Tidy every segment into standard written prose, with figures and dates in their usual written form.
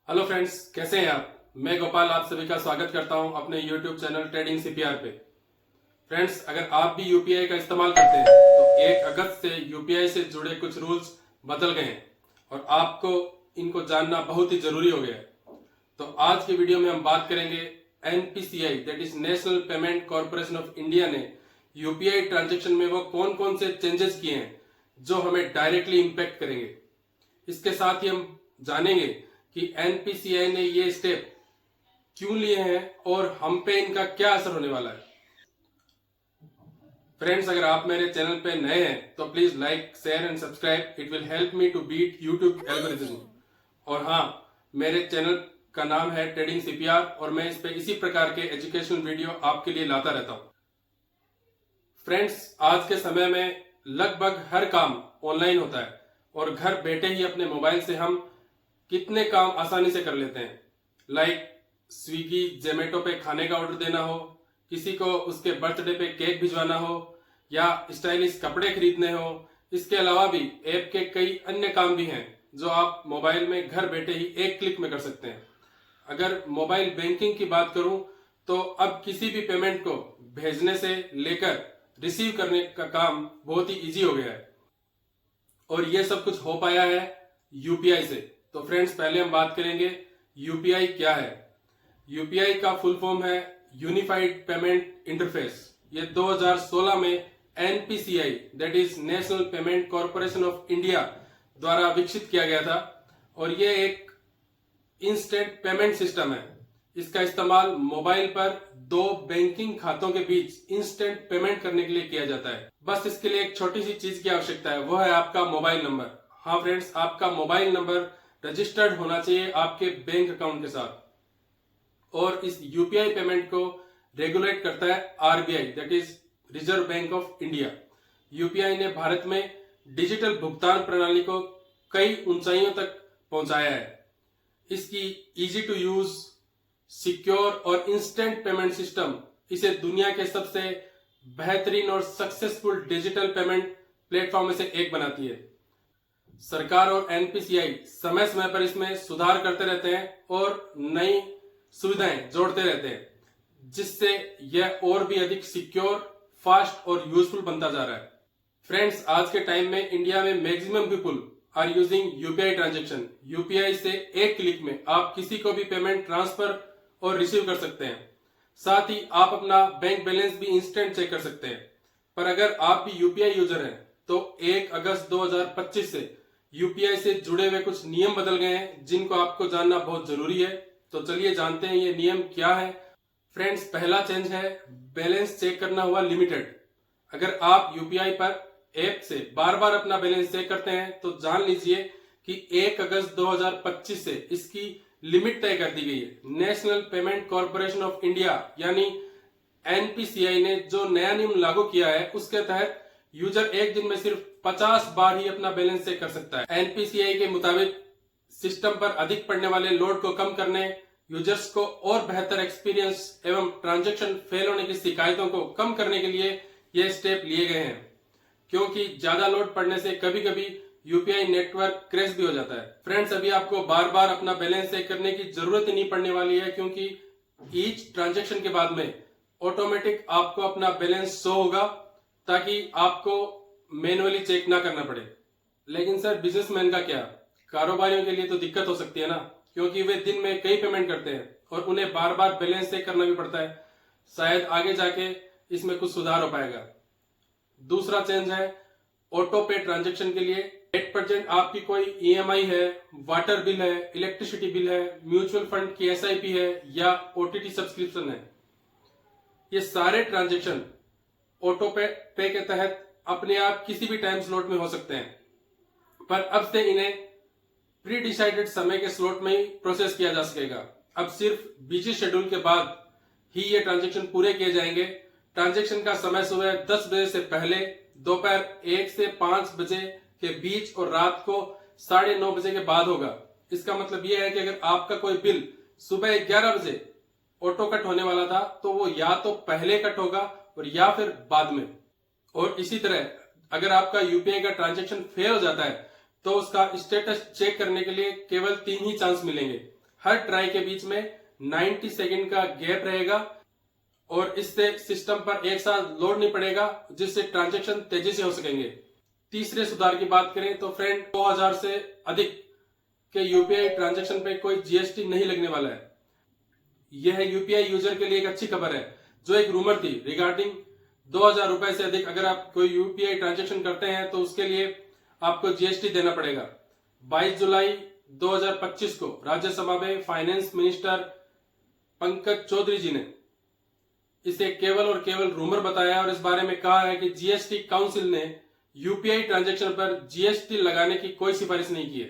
Hello friends, कैसे हैं आप। मैं गोपाल आप सभी का स्वागत करता हूं अपने यूट्यूब चैनल ट्रेडिंग सीपीआर पे। फ्रेंड्स, अगर आप भी यूपीआई का इस्तेमाल करते हैं तो 1 अगस्त से यूपीआई से जुड़े कुछ रूल्स बदल गए हैं और आपको इनको जानना बहुत ही जरूरी हो गया है। तो आज की वीडियो में हम बात करेंगे NPCI that is national payment corporation of India ने यूपीआई ट्रांजेक्शन में वो कौन कौन से चेंजेस किए हैं जो हमें डायरेक्टली इंपैक्ट करेंगे। इसके साथ ही हम जानेंगे कि एनपीसीआई ने ये स्टेप क्यों लिए हैं और हम पे इनका क्या असर होने वाला है। फ्रेंड्स, अगर आप मेरे चैनल पे नए हैं तो please like, share and subscribe. It will help me to beat YouTube algorithm. और हाँ, मेरे चैनल का नाम है ट्रेडिंग सीपीआर और मैं इस पे इसी प्रकार के एजुकेशनल वीडियो आपके लिए लाता रहता हूं। फ्रेंड्स, आज के समय में लगभग हर काम ऑनलाइन होता है और घर बैठे ही अपने मोबाइल से हम कितने काम आसानी से कर लेते हैं। लाइक स्विगी, जोमेटो पे खाने का ऑर्डर देना हो, किसी को उसके बर्थडे पे केक भिजवाना हो या स्टाइलिश कपड़े खरीदने हो। इसके अलावा भी ऐप के कई अन्य काम भी हैं जो आप मोबाइल में घर बैठे ही एक क्लिक में कर सकते हैं। अगर मोबाइल बैंकिंग की बात करूं तो अब किसी भी पेमेंट को भेजने से लेकर रिसीव करने का काम बहुत ही इजी हो गया है और यह सब कुछ हो पाया है यूपीआई से। तो फ्रेंड्स, पहले हम बात करेंगे यूपीआई क्या है। यूपीआई का फुल फॉर्म है यूनिफाइड पेमेंट इंटरफेस। ये 2016 में NPCI that is national payment corporation of India द्वारा विकसित किया गया था और ये एक इंस्टेंट पेमेंट सिस्टम है। इसका इस्तेमाल मोबाइल पर दो बैंकिंग खातों के बीच इंस्टेंट पेमेंट करने के लिए किया जाता है। बस इसके लिए एक छोटी सी चीज की आवश्यकता है, वो है आपका मोबाइल नंबर। हाँ फ्रेंड्स, आपका मोबाइल नंबर रजिस्टर्ड होना चाहिए आपके बैंक अकाउंट के साथ। और इस यूपीआई पेमेंट को रेगुलेट करता है RBI that is reserve bank of India. UPI ने भारत में डिजिटल भुगतान प्रणाली को कई ऊंचाइयों तक पहुंचाया है। इसकी इजी टू यूज, सिक्योर और इंस्टेंट पेमेंट सिस्टम इसे दुनिया के सबसे बेहतरीन और सक्सेसफुल डिजिटल पेमेंट प्लेटफॉर्म में से एक बनाती है। सरकार और एनपीसीआई समय समय पर इसमें सुधार करते रहते हैं और नई सुविधाएं जोड़ते रहते हैं, जिससे यह और भी अधिक सिक्योर, फास्ट और यूजफुल बनता जा रहा है। फ्रेंड्स, आज के टाइम में इंडिया में maximum people are using UPI transaction. UPI से एक क्लिक में आप किसी को भी पेमेंट ट्रांसफर और रिसीव कर सकते हैं। साथ ही आप अपना बैंक बैलेंस भी इंस्टेंट चेक कर सकते हैं। पर अगर आप भी यूपीआई यूजर हैं तो 1 अगस्त 2025 से यूपीआई से जुड़े हुए कुछ नियम बदल गए हैं जिनको आपको जानना बहुत जरूरी है। तो चलिए जानते हैं ये नियम क्या है। फ्रेंड्स, पहला चेंज है बैलेंस चेक करना हुआ लिमिटेड। अगर आप यूपीआई पर ऐप से बार बार अपना बैलेंस चेक करते हैं तो जान लीजिए कि 1 अगस्त 2025 से इसकी लिमिट तय कर दी गई है। National payment corporation of India यानी एनपीसीआई ने जो नया नियम लागू किया है उसके तहत यूजर एक दिन में सिर्फ 50 बार ही अपना बैलेंस चेक कर सकता है। एनपीसीआई के मुताबिक सिस्टम पर अधिक पड़ने वाले लोड को कम करने, यूजर्स को और बेहतर एक्सपीरियंस एवं ट्रांजैक्शन फेल होने की शिकायतों को कम करने के लिए ये स्टेप लिए गए हैं, क्योंकि ज्यादा लोड पड़ने से कभी कभी यूपीआई नेटवर्क क्रैश भी हो जाता है। फ्रेंड्स, अभी आपको बार बार अपना बैलेंस चेक करने की जरूरत ही नहीं पड़ने वाली है, क्योंकि ईच ट्रांजैक्शन के बाद में ऑटोमेटिक आपको अपना बैलेंस शो होगा ताकि आपको मैनुअली चेक ना करना पड़े। लेकिन सर, बिजनेसमैन का क्या? कारोबारियों के लिए तो दिक्कत हो सकती है ना, क्योंकि वे दिन में कई पेमेंट करते हैं और उन्हें बार बार बैलेंस चेक करना भी पड़ता है। शायद आगे जाके इसमें कुछ सुधार हो पाएगा। दूसरा चेंज है ऑटो पे ट्रांजेक्शन के लिए 8% आपकी कोई ईएमआई है, वाटर बिल है, इलेक्ट्रिसिटी बिल है, म्यूचुअल फंड की एसआईपी है या ओटीटी सब्सक्रिप्शन है, ये सारे ट्रांजेक्शन ऑटो पे के तहत अपने आप किसी भी टाइम स्लॉट में हो सकते हैं। पर अब से इन्हें प्री डिसाइडेड समय के स्लॉट में ही प्रोसेस किया जा सकेगा। अब सिर्फ बिजी शेड्यूल के बाद ही ये ट्रांजेक्शन पूरे किए जाएंगे। ट्रांजेक्शन का समय सुबह 10 बजे से पहले, दोपहर 1 से 5 बजे के बीच और रात को 9:30 बजे के बाद होगा। इसका मतलब यह है कि अगर आपका कोई बिल सुबह 11 बजे ऑटो कट होने वाला था तो वो या तो पहले कट होगा और या फिर बाद में। और इसी तरह अगर आपका यूपीआई का ट्रांजेक्शन फेल हो जाता है तो उसका स्टेटस चेक करने के लिए केवल 3 ही चांस मिलेंगे। हर ट्राई के बीच में 90 सेकंड का गैप रहेगा और इससे सिस्टम पर एक साथ लोड नहीं पड़ेगा, जिससे ट्रांजैक्शन तेजी से हो सकेंगे। तीसरे सुधार की बात करें तो फ्रेंड 2000 से अधिक के यूपीआई ट्रांजैक्शन पे कोई जीएसटी नहीं लगने वाला है। यह यूपीआई यूजर के लिए एक अच्छी खबर है। जो एक रूमर थी रिगार्डिंग 2000 रुपए से अधिक अगर आप कोई यूपीआई ट्रांजैक्शन करते हैं तो उसके लिए आपको जीएसटी देना पड़ेगा। 22 जुलाई 2025 को राज्यसभा में फाइनेंस मिनिस्टर पंकज चौधरी जी ने इसे केवल और केवल रूमर बताया और इस बारे में कहा है कि जीएसटी काउंसिल ने यूपीआई ट्रांजैक्शन पर जीएसटी लगाने की कोई सिफारिश नहीं की है।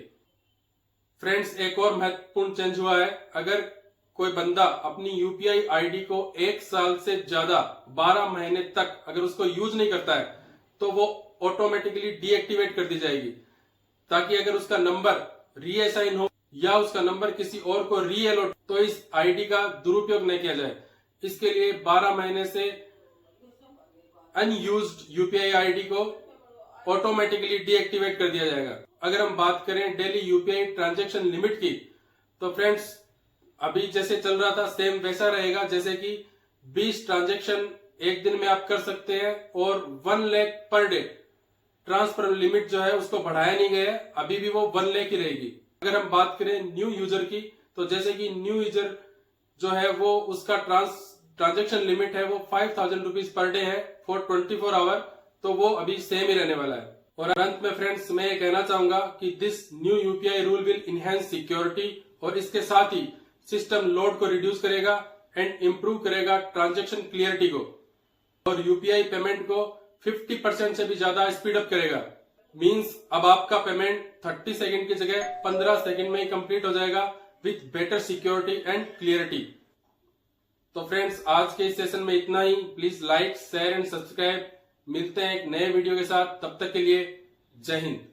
फ्रेंड्स, एक और महत्वपूर्ण चेंज हुआ है। अगर कोई बंदा अपनी यूपीआई आईडी को 1 साल से ज्यादा 12 महीने तक अगर उसको यूज नहीं करता है तो वो ऑटोमेटिकली डीएक्टिवेट कर दी जाएगी, ताकि अगर उसका नंबर रीअसाइन हो या उसका नंबर किसी और को रीअलॉट तो इस आईडी का दुरुपयोग नहीं किया जाए। इसके लिए 12 महीने से अनयूज्ड यूपीआई आईडी को ऑटोमेटिकली डीएक्टिवेट कर दिया जाएगा। अगर हम बात करें डेली यूपीआई ट्रांजैक्शन लिमिट की तो फ्रेंड्स अभी जैसे चल रहा था सेम वैसा रहेगा, जैसे कि 20 ट्रांजैक्शन एक दिन में आप कर सकते हैं और 1 lakh per day transfer limit जो है उसको बढ़ाया नहीं गया है, अभी भी वो 1 लाख ही रहेगी। अगर हम बात करें न्यू यूजर की तो जैसे कि न्यू यूजर जो है वो उसका ट्रांजैक्शन लिमिट है वो 5000 रुपीज पर डे है फॉर 24 आवर, तो वो अभी सेम ही रहने वाला है। और अंत में फ्रेंड्स मैं ये कहना चाहूंगा कि this new UPI rule will enhance security और इसके साथ ही सिस्टम लोड को रिड्यूस करेगा एंड इंप्रूव करेगा ट्रांजैक्शन क्लियरिटी को और यूपीआई पेमेंट को 50% से भी ज्यादा स्पीड अप करेगा। मींस अब आपका पेमेंट 30 सेकंड की जगह 15 सेकंड में ही कंप्लीट हो जाएगा with better security and clarity. तो फ्रेंड्स आज के इस सेशन में इतना ही। Please like, share and subscribe. मिलते हैं एक नए वीडियो के साथ, तब तक के लिए जय हिंद।